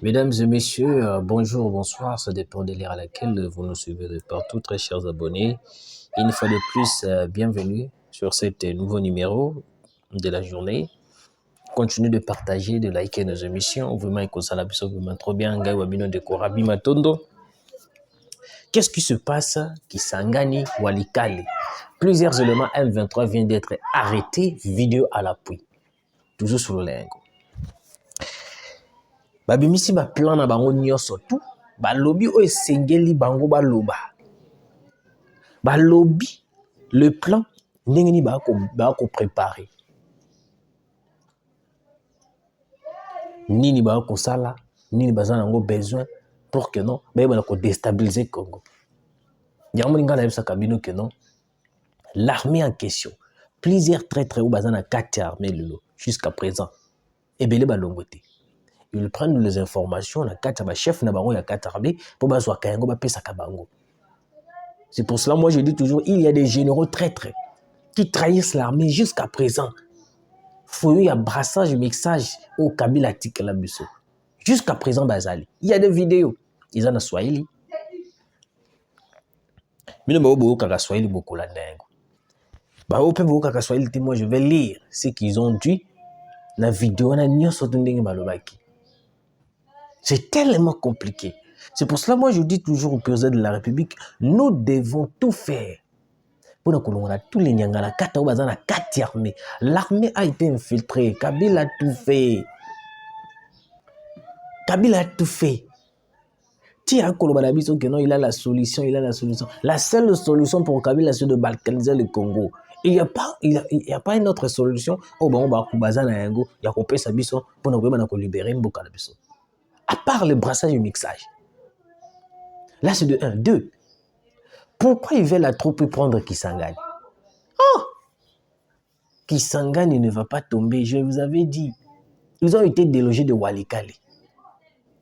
Mesdames et messieurs, bonjour, bonsoir, ça dépend de l'heure à laquelle vous nous suivez de partout, très chers abonnés. Une fois de plus, bienvenue sur cet nouveau numéro de la journée. Continuez de partager, de liker nos émissions. Vraiment, vraiment trop bien. Matondo. Qu'est-ce qui se passe? Kisangani Walikale. Plusieurs éléments M23 viennent d'être arrêtés, vidéo à l'appui. Toujours sur le lingo. Babimisi ba plan na bango nyonso tout balobi o esengeli bango baloba balobi le plan ndenge ni ba ko préparer nini ba ko sala nini bazana ngo besoin pour que non ba ba ko déstabiliser Congo. Yango linga na bisa kabino que non l'armée en question plusieurs traîtres ou bazana 4 armées lelo jusqu'à présent ebele balongote. Ils prennent les informations, la carte chef na bango ya carte armée pour bazwa kayango ba pesa kabango. C'est pour cela moi je dis toujours il y a des généraux traîtres qui trahissent l'armée jusqu'à présent. Faut y a brassage mixage au Kabila tikela biso. Jusqu'à présent bazali. Il y a des vidéos. Ils en a Swahili. Mino ba obo kaka Swahili beaucoup la dingue. Ba ope bo kaka Swahili moi je vais lire ce qu'ils ont dit la vidéo na nyoso ndenge balobaki. C'est tellement compliqué. C'est pour cela, moi, je dis toujours au président de la République, nous devons tout faire. Pour nous, on a tous les Nyangala, quatre armées. L'armée a été infiltrée. Kabila a tout fait. Kabila a tout fait. Tia Kolobalabiso, que non, il a la solution, il a la solution. La seule solution pour Kabila, c'est de balkaniser le Congo. Il n'y a pas une autre solution. Oh, bon, on va Kubazana Yango, il y a coupé sa biso pour nous libérer Mboka la biso. À part le brassage et le mixage. Là, c'est de 1. 2. Pourquoi ils veulent la troupe prendre Kisangani? Oh! Kisangani ne va pas tomber, je vous avais dit. Ils ont été délogés de Walikale.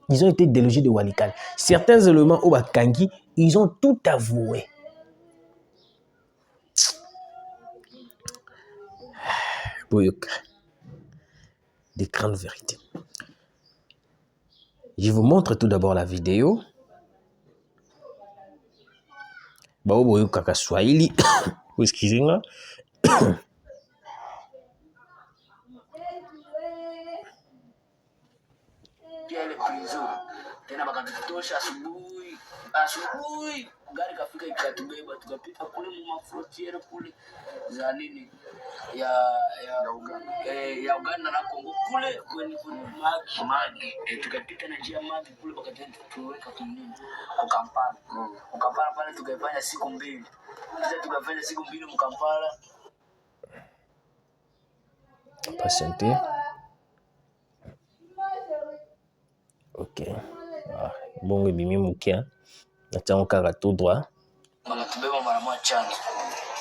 Ils ont été délogés de Walikale. Certains éléments au Bakangi, ils ont tout avoué. Boyoka. Des grandes vérités. Je vous montre tout d'abord la vidéo. Bao boyoka ka Swahili. Excusez-moi. Tena bakatutosha asubuhi gari kafika ikatubeba tukapita kule mu frontiere kule za nini ya Uganda na Kongo kule kwenye maji tukapita na njia maji kule bakatenda tuweka kunini kwa Kampala pale tukafanya siku mbili mu Kampala. Patientez. Ok. Bongo bimi mukia. Nataka kaka tout droit. Bakatubeba mara moja chana.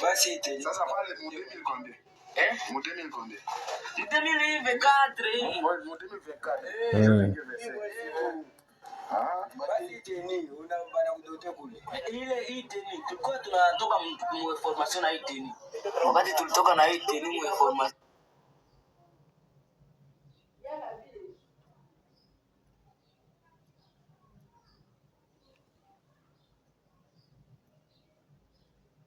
Basi sasa pale mu 2022. Mu 2022. Mu 2024. Mu 2024. Basi teni unabana kudote kule. Hii teni tulikuwa tunatoka mu information na hii teni. Wakati tulitoka na hii teni mu information.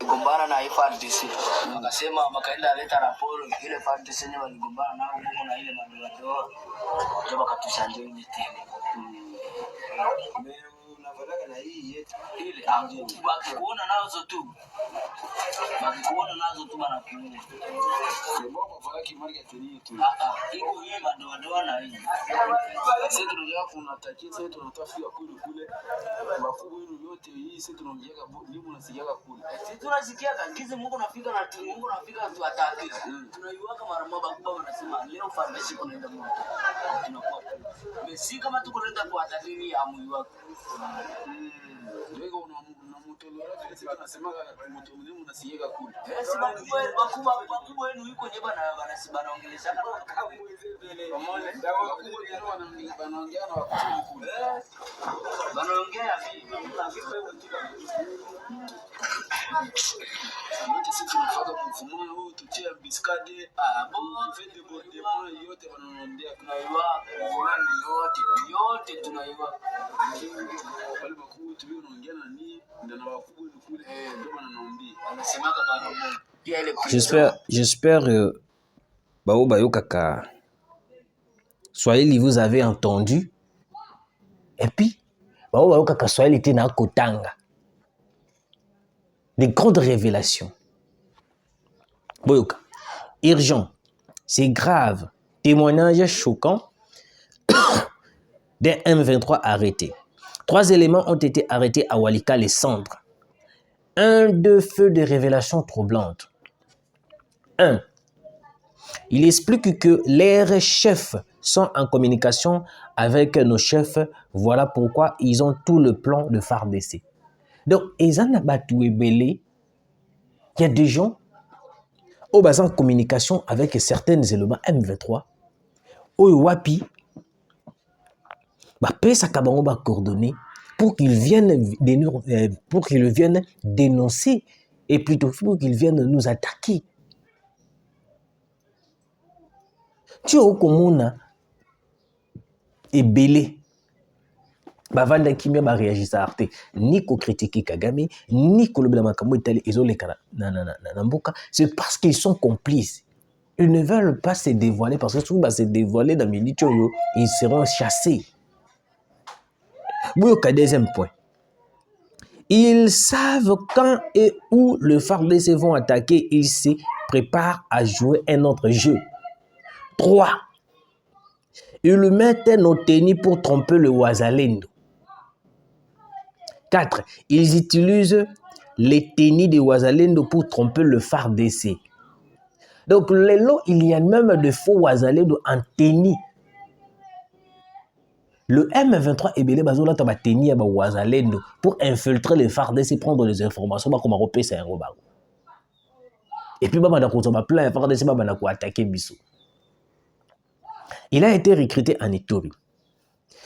Gombana na FARDC. Wakasema wakaenda leta raporo ile FARDC yenyewe waligombana nao huko na ile madoa. Ndio wakatushanjia ile tena. Unavalaga na hii yetu Ile wakikuona nazo tu. Wakikuona nazo tu wanakuua. Sema kwa kimarga tuni tu. Iko hii madoa na hii. Sasa tunajua kunatakia sasa tunatafia kule. Mafugo yote hii sasa tunaongea limu nasikia kule. Sisi tunasikia kangizi Mungu nafika na Mungu nafika tu ataki. Tunaiwaka mara moja kubwa wanasema leo FARDC kunaenda moto. Tunakuwa. Mesi kama tuko lenda kwa ataki amuiwaka. Ndio unamtolea vile sasa tunasema mtu mzima unasikia kule. Sisi wakubwa wenu yuko nyeba na wanaongelesha kama mwezele. Pamoja ndio wanaongea na wakati kule. Wanaongea vipi? yote sisi tunafaka mfumo huu tutie biskade vende bonde moyo yote wananiambia tunaiwa yote tunaiwa wale wakuu tu wanaongea na nini ndio na wakubwa ni kule ndio wananiambia anasemaka bana Mungu pia ile J'espère Bao Bayo Kaka Swahili vous avez entendu et puis Bao Bayo Kaka Swahili était na kotanga des grandes révélations Boyoka urgent c'est grave témoignage choquant d'un M23 arrêté. 3 éléments ont été arrêtés à Walika les cendres. 2 feux de révélation troublante. 1. Il explique que leurs chefs sont en communication avec nos chefs. Voilà pourquoi ils ont tout le plan de FARDC. Donc, il y a des gens au bas en communication avec certains éléments M23. Au Wapi, coordonnées pour qu'ils viennent dénoncer et plutôt pour qu'ils viennent nous attaquer. Tu as comme et belé. Bavanda kimia ba réagir à arte ni ko critiquer Kagame ni ko lobela makambo itali ezole kana na mboka, c'est parce qu'ils sont complices. Ils ne veulent pas se dévoiler parce que si se dévoiler dans minute ils seront chassés. Deuxième point. Ils savent quand et où le FARDC vont attaquer. Ils se préparent à jouer un autre jeu. 3. Ils mettent nos tennis pour tromper le Ouazalendo. 4. Ils utilisent les tennis de Ouazalendo pour tromper le FARDC. Donc, il y a même de faux Ouazalendo en tennis. Le M23 est belé bazola taba tenir ba Ouazalendo pour infiltrer le FARDC, prendre les informations comme Europé c'est un robot. Et puis baba dako to ba plein FARDC baba dako attaquer biso. Il a été recruté en Ituri.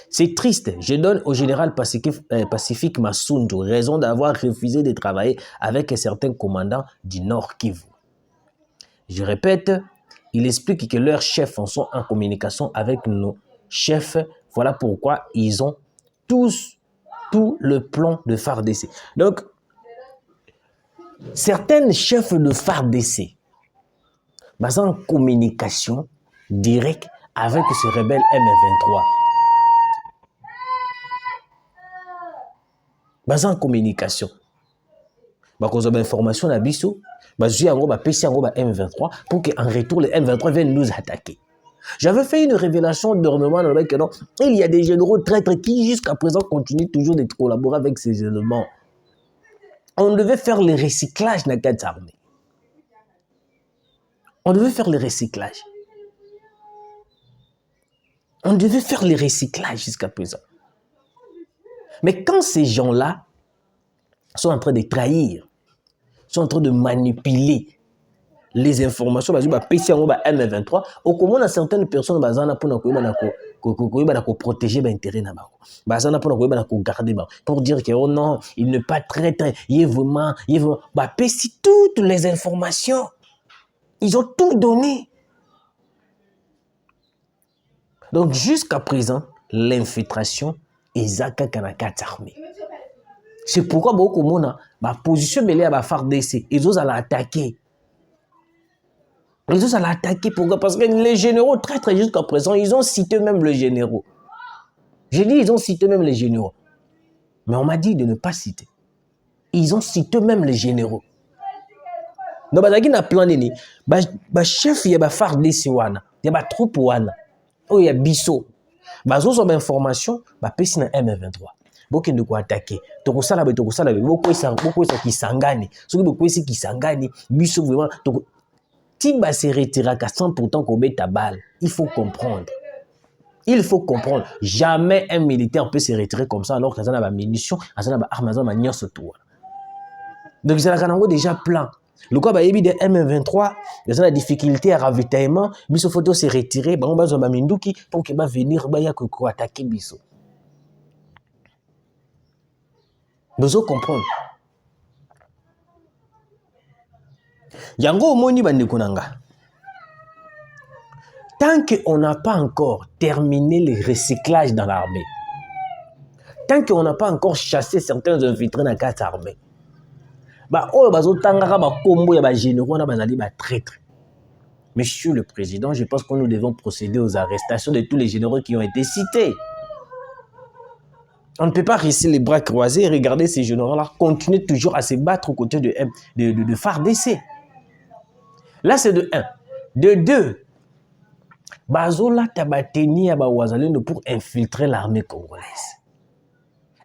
C'est triste. Je donne au général Pacifique Massoundou raison d'avoir refusé de travailler avec certains commandants du Nord Kivu. Je répète, il explique que leurs chefs sont en communication avec nos chefs. Voilà pourquoi ils ont tous tout le plan de FARDC. Donc, certains chefs de FARDC sont en communication directe avec ce rebelle M23. Ils en communication. Ils ont information à Bissou. Ils ont M23 pour qu'en retour, le M23 vienne nous attaquer. J'avais fait une révélation dernièrement dans le que non, il y a des généraux traîtres qui jusqu'à présent continuent toujours de collaborer avec ces éléments. On devait faire le recyclage dans cette armée. On devait faire le recyclage. On devait faire le recyclage jusqu'à présent. Mais quand ces gens-là sont en train de trahir, sont en train de manipuler les informations, M23, au comment on a certaines personnes pour protéger l'intérêt pour garder pour dire que oh non, il n'est pas très il est vraiment toutes les informations, ils ont tout donné. Donc jusqu'à présent, l'infiltration est Zaka Kanaka armée. C'est pourquoi beaucoup de monde ma position belé à FARDC, ils osent l'attaquer. Ils osent l'attaquer pourquoi? Parce que les généraux traîtres jusqu'à présent, ils ont cité même les généraux. J'ai dit ils ont cité même les généraux. Mais on m'a dit de ne pas citer. Ils ont cité même les généraux. Donc il y a plan de chef il y a FARDC wana, il y a troupe wana. Oh il y a Bisso. Ils ont information, pesi na M23. Beaucoup de quoi attaquer. Beaucoup ça qui sangani. Ceux qui sangani, Bisso vraiment. Tiba se retira sans pourtant qu'on mette ta balle. Il faut comprendre. Il faut comprendre. Jamais un militaire peut se retirer comme ça alors qu'il y a des munitions, il y a des armes, il y a des tour. Donc il y a déjà plein. Le cas de M23, il y a la difficulté à ravitaillement. Bisso photo se retirer, on va avoir Minduki pour qu'il va venir attaquer Bisso. Vous comprendre. Yango omoni bandeko nanga. Tant qu'on n'a pas encore terminé le recyclage dans l'armée, tant qu'on n'a pas encore chassé certains infiltrés dans la carte armée, Monsieur le Président, je pense que nous devons procéder aux arrestations de tous les généraux qui ont été cités. On ne peut pas rester les bras croisés et regarder ces généraux-là continuer toujours à se battre aux côtés de FARDC. Là, c'est de 1. De 2, Bazola Tabateni à Wazalendo pour infiltrer l'armée congolaise.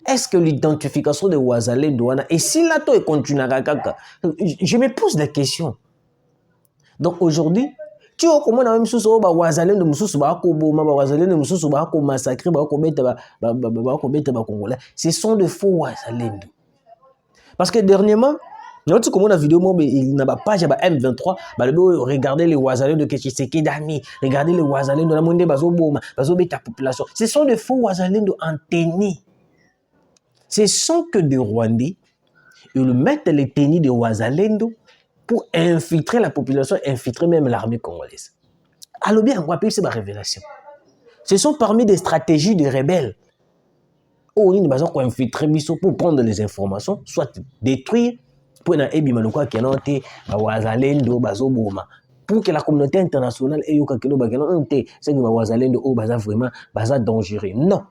Est-ce que l'identification de Wazalendo, et si la to continue à je me pose la question. Donc aujourd'hui, tu vois comment on a même sous Wazalendo, massacrer, ce sont de faux Wazalendo. Parce que dernièrement, tu comment la vidéo, il n'a pas page M23, regardez les Wazalendo de Tshisekedi Dami, regardez les Wazalendo de la Monde Bazoboma, Bazobeta population. Ce sont de faux Wazalendo en tennis. Ce sont que des Rwandais. Ils mettent les tennis de Wazalendo pour infiltrer la population, infiltrer même l'armée congolaise. Alors bien, on va payer cette révélation. Ce sont parmi des stratégies des rebelles. Où ils ont infiltré pour prendre les informations, soit détruire, pour que la communauté internationale ait vraiment dangereux. Non.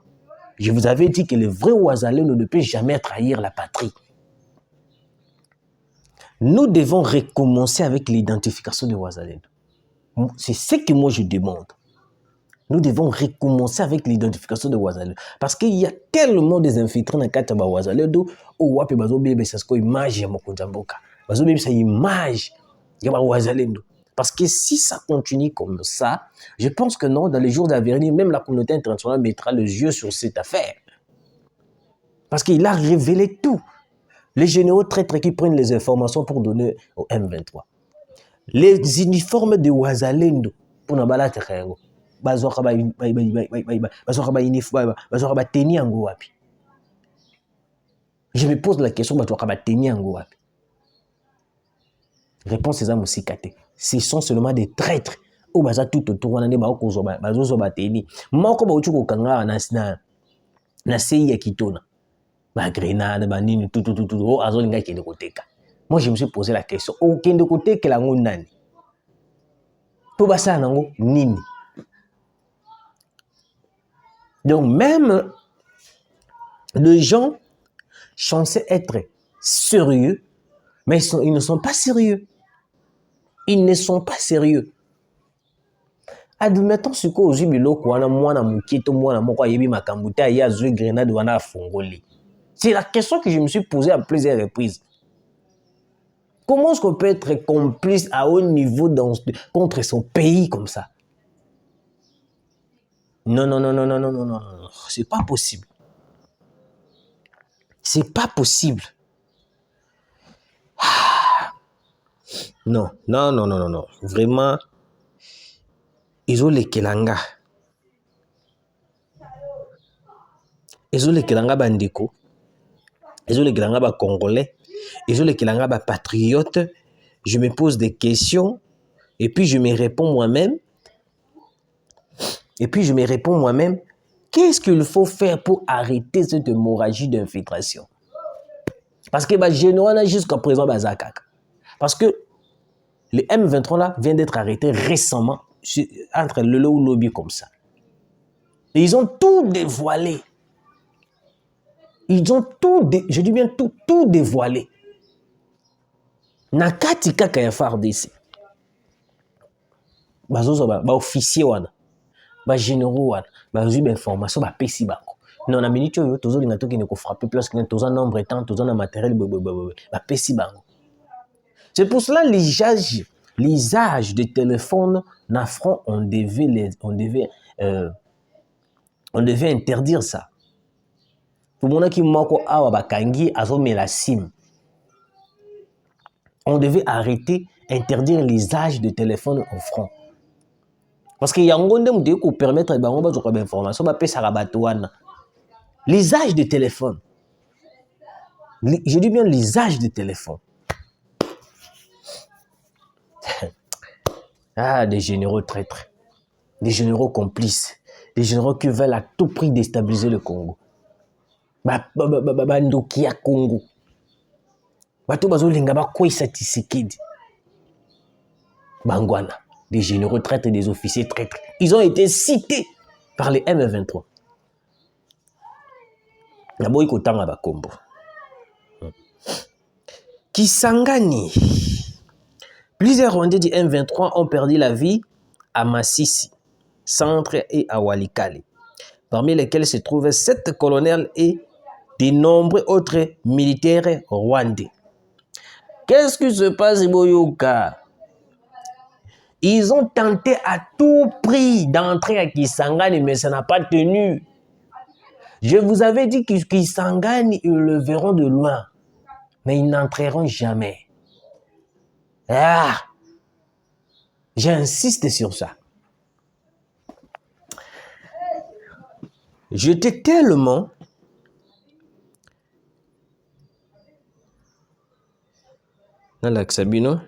Je vous avais dit que le vrai Wazalendo ne peut jamais trahir la patrie. Nous devons recommencer avec l'identification de Wazalendo. C'est ce que moi je demande. Nous devons recommencer avec l'identification de Wazalendo. Parce qu'il y a tellement des infiltrés dans le cadre de Wazalendo où il y a une image de Wazalendo. Parce que si ça continue comme ça, je pense que non, dans les jours à venir, même la communauté internationale mettra les yeux sur cette affaire. Parce qu'il a révélé tout. Les généraux traîtres qui prennent les informations pour donner au M23. Les uniformes de Wazalendo pour nous battre. Je me pose la question, réponse est Moussikate. Ce sont seulement des traîtres. Ou baza tout autour on a des baokozo bazozo bateni. Moko ba uchuko kanga na sei ya kitona. Ba grenade ba nini tout oh azolinga kende koteka. Moi je me suis posé la question, o kende koteka la nani? Po basa nango nini? Donc même les gens censés être sérieux, mais ils ne sont pas sérieux. Ils ne sont pas sérieux. Admettons ce que aujourd'hui biloko wana mwana mukito mwana moko yebi makambuta ya zwe grenade wana fongoli. C'est la question que je me suis posée à plusieurs reprises. Comment est-ce qu'on peut être complice à haut niveau contre son pays comme ça? Non. C'est pas possible. C'est pas possible. Non. Vraiment, ils ont les kelanga. Ils ont les kelanga bandiko. Ils ont les kelanga ba congolais. Ils ont les kelanga ba patriotes. Je me pose des questions et puis je me réponds moi-même. Qu'est-ce qu'il faut faire pour arrêter cette hémorragie d'infiltration? Parce que les généraux jusqu'à présent bazakaka. Parce que le M23 là vient d'être arrêté récemment entre le lobby comme ça. Et ils ont tout dévoilé. Je dis bien tout dévoilé. Nakati kaka ya FARDC. Bazozo ba officier wana. Ba généraux wana. Bazozo ba information ba pesi bango. Non na minute yo tozo linga toki ne ko frapper plus que tozo nombre temps tozo na matériel ba pesi bango. C'est pour cela l'usage de téléphones n'affront, on devait interdire ça. Pour mon qui moko awa bakangi azome la sim. On devait arrêter, interdire l'usage de téléphones au front. Parce qu'il y a un monde où on permettre de information, l'usage de téléphone. Je dis bien l'usage de téléphone. Ah, des généraux traîtres, des généraux complices, des généraux qui veulent à tout prix déstabiliser le Congo. Bandokia Congo. Bato bazolinga bakwesa Tshisekedi. Bangwana, des généraux traîtres et des officiers traîtres. Ils ont été cités par les M23. Naboyi kotanga bakombo. Kisangani. Plusieurs Rwandais du M23 ont perdu la vie à Massissi, centre et à Walikale, parmi lesquels se trouvaient 7 colonels et de nombreux autres militaires rwandais. Qu'est-ce qui se passe, Boyoka? Ils ont tenté à tout prix d'entrer à Kisangani, mais ça n'a pas tenu. Je vous avais dit que Kisangani, ils le verront de loin, mais ils n'entreront jamais. Ah! J'insiste sur ça. J'étais tellement dans l'Axabino.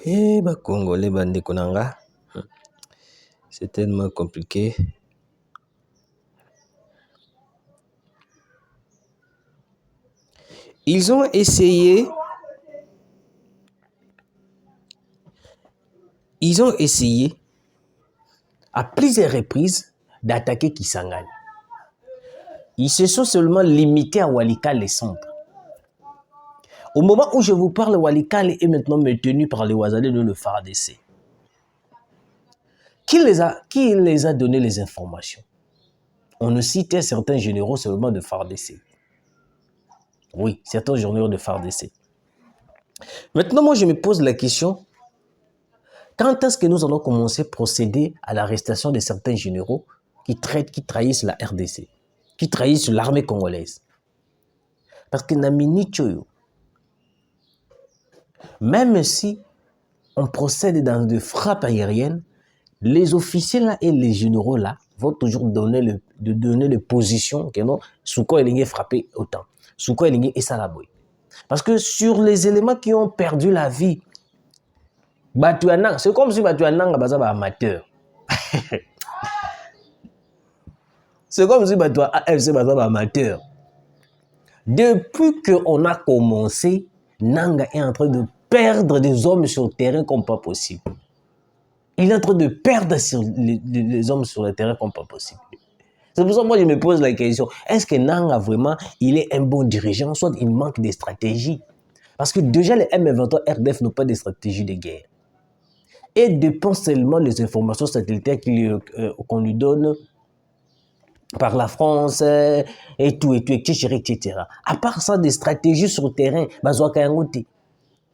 Eh, bah, Congolais, bande konanga. C'est tellement compliqué. Ils ont essayé à plusieurs reprises d'attaquer Kisangani. Ils se sont seulement limités à Walikale, les centres. Au moment où je vous parle, Walikale est maintenant maintenu par les Ouazalais de le FARDC. Qui les a donné les informations? On ne citait certains généraux seulement de FARDC. Oui, certains généraux de FARDC. Maintenant, moi, je me pose la question, quand est-ce que nous allons commencer à procéder à l'arrestation de certains généraux qui trahissent la RDC, qui trahissent l'armée congolaise? Parce que Namini Tchoyo, même si on procède dans des frappes aériennes, les officiers là et les généraux là vont toujours donner les positions que non, sous quoi il est frappé autant, sous quoi il est salaboy. Parce que sur les éléments qui ont perdu la vie, c'est comme si Batuananga bazaba amateur. C'est comme si AFC bazaba amateur. Depuis qu'on a commencé, Nanga est en train de perdre des hommes sur le terrain comme pas possible. Il est en train de perdre les hommes sur le terrain comme pas possible. C'est pour ça que moi je me pose la question, est-ce que Nanga vraiment, il est un bon dirigeant, soit il manque de stratégie? Parce que déjà les M23 RDF n'ont pas de stratégie de guerre. Et dépend seulement des informations satellitaires qu'on lui donne par la France et tout, etc. À part ça, des stratégies sur le terrain,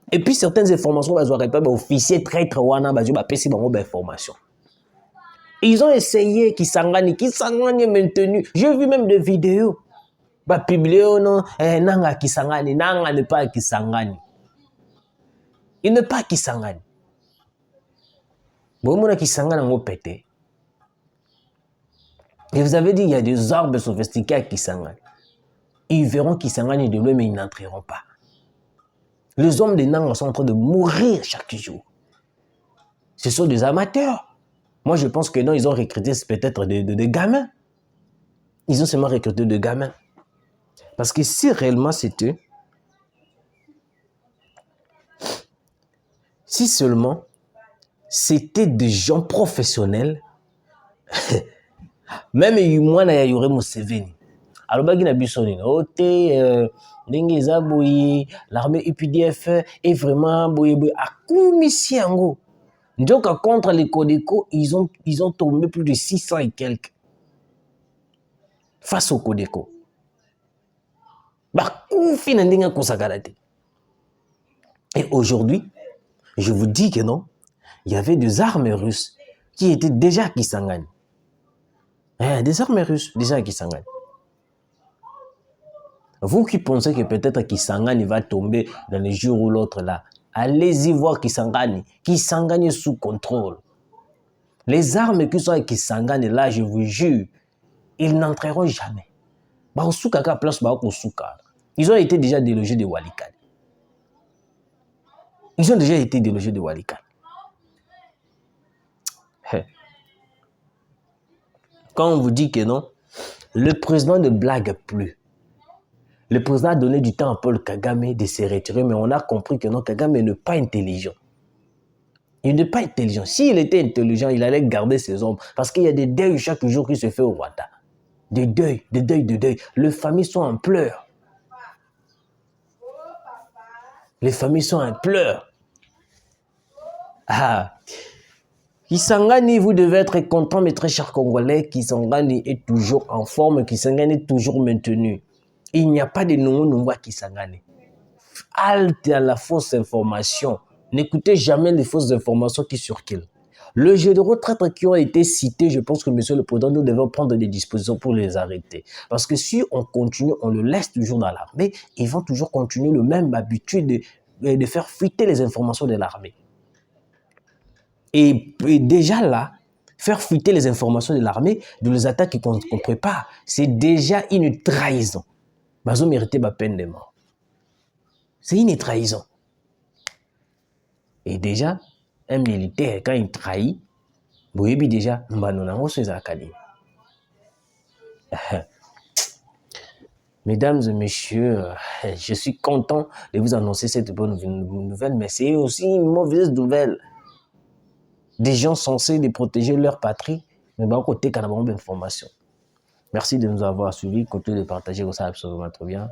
et puis certaines informations, officiers traîtres, information. Ils ont essayé Kisangani est maintenu. J'ai vu même des vidéos. Publié non, Nanga Kisangani, Nanga n'est pas Kisangani. Il n'est pas Kisangani. Et vous avez dit il y a des armes sophistiquées à Kisangani. Ils verront Kisangani de loin, mais ils n'entreront pas. Les hommes de Nanga sont en train de mourir chaque jour. Ce sont des amateurs. Moi, je pense que non, ils ont recruté peut-être des gamins. Ils ont seulement recruté des gamins. Parce que si réellement c'était... Si seulement c'était des gens professionnels, même moi, il y aurait Museveni. Alors, bagina bisoni, ndenge za boye, l'armée UPDF est vraiment boye à Koumisiango. Donc, contre les Codeco, ils ont tombé plus de 600 et quelques face aux Codeco. Et aujourd'hui, je vous dis que non, il y avait des armes russes qui étaient déjà à Kisangani. Des armes russes, déjà à Kisangani. Vous qui pensez que peut-être Kisangani va tomber dans les jours ou l'autre là, allez-y voir Kisangani. Kisangani est sous contrôle. Les armes qui sont à Kisangani là, je vous jure, ils n'entreront jamais. Ils ont été déjà délogés de Walikale. Ils ont déjà été délogés de Walikale. Quand on vous dit que non, le président ne blague plus. Le président a donné du temps à Paul Kagame de se retirer, mais on a compris que non, Kagame n'est pas intelligent. Il n'est pas intelligent. S'il était intelligent, il allait garder ses hommes. Parce qu'il y a des deuils chaque jour qui se fait au Rwanda. Des deuils, des deuils, des deuils. Les familles sont en pleurs. Les familles sont en pleurs. Kisangani, vous devez être content, mes très chers Congolais. Kisangani est toujours en forme. Kisangani est toujours maintenu. Il n'y a pas de nouveau à Kisangani. Halte à la fausse information. N'écoutez jamais les fausses informations qui circulent. Le jeu de retraite qui ont été cités, je pense que, monsieur le président, nous devons prendre des dispositions pour les arrêter. Parce que si on continue, on le laisse toujours dans l'armée, ils vont toujours continuer le même habitude de faire fuiter les informations de l'armée. Et déjà là, faire fuiter les informations de l'armée, de les attaques qu'on prépare, c'est déjà une trahison. Ils ont mérité ma peine de mort. C'est une trahison. Et déjà, un militaire, quand il trahit, vous voyez déjà, mesdames et messieurs, je suis content de vous annoncer cette bonne nouvelle, mais c'est aussi une mauvaise nouvelle. Des gens censés de protéger leur patrie, mais bon, côté qu'on a bonne information. Merci de nous avoir suivis, continuez de partager ça absolument trop bien.